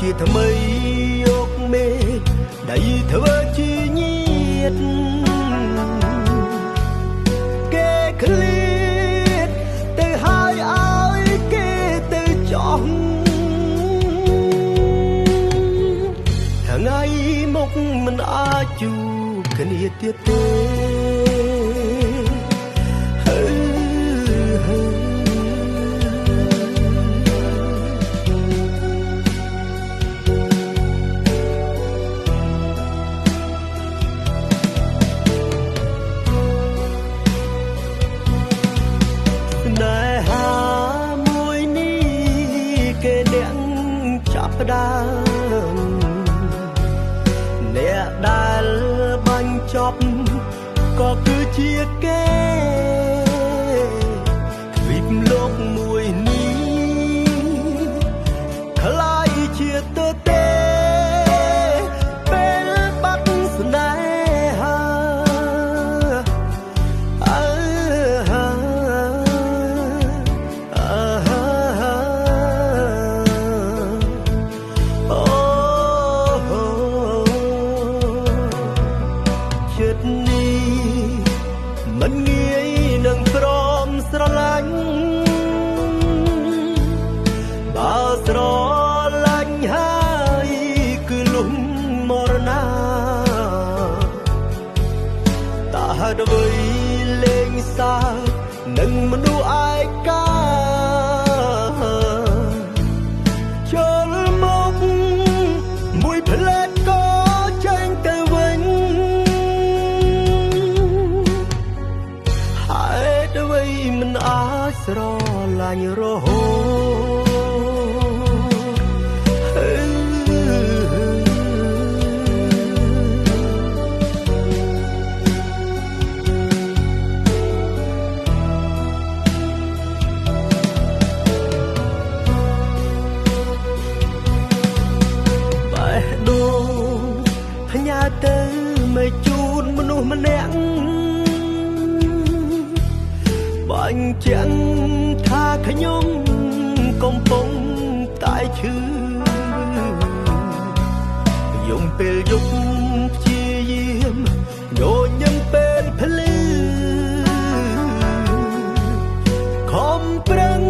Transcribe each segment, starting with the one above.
ជាថ្មីយកមេដៃធ្វើជាញាតគេឃ្លាតទៅហើយឲ្យគេទៅចោះថ្ងៃមុខមិនអាចជួបគ្នាទៀតទេផ្ដើមអ្នកដែលបាញ់ចប់ក៏គឺជាគេទ្វីបលោកមួយនេះខ្លាយជាទៅទេពេលបាត់ស្នេហាមិនងាយនឹងព្រមស្រឡាញ់បើស្រឡាញ់ហើយគឺលំមរណាតើអ្វីលេងសើចនឹងមនុស្សឯកាចូលមកមួយផ្លែតក៏ចេញទៅវិញមិនអាចស្រឡាញ់រហូតបែបដូងផ្ញើទៅមិនជូនមនុស្សម្នាក់បាញ់ជាក់ថាខ្ញុំកំពុងតែឈឺយំពេលយប់ព្យាយាមញញឹមពេលភ្លឺខំប្រឹង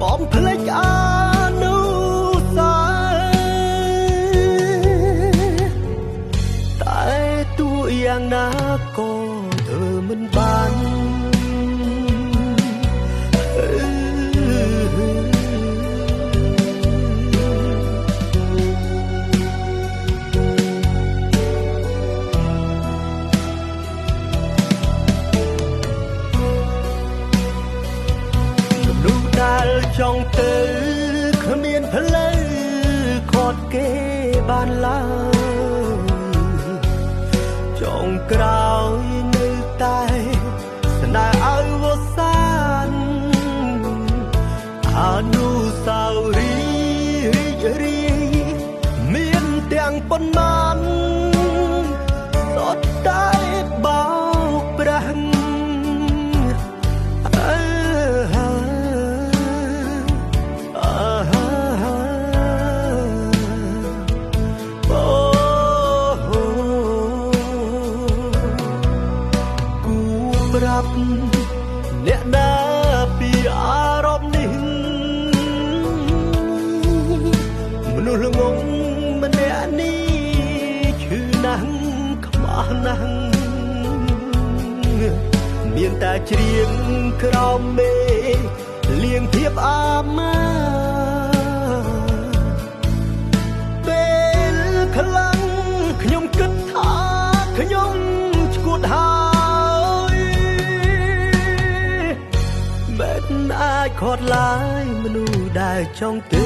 បំភ្លេចអនុស្សាវរីយ៍តែទោះយ៉ាងណាក៏ធ្វើមិនបានចង់ទៅគ្មានផ្លូវខត់គេបានឡើយចង់ក្រោយនៅតែស្នេហ៍ឲ្យវសានអនុស្សាវរីយ៍រីករាយមានទាំងប៉ុន្មានសុទ្ធតែបោកប្រាស់ប្រាប់អ្នកណាពីអារម្មណ៍នេះមនុស្សល្ងងម្នាក់នេះឈឺណាស់ខ្មាស់ណាស់មានតែច្រៀងក្រោមមេលៀងភាពអាម៉ាពេលខ្លាំងខ្ញុំគិតថាខ្ញុំឈួតហើយមិនអាចខត់ឡើយមនុស្សដែលចង់ទៅ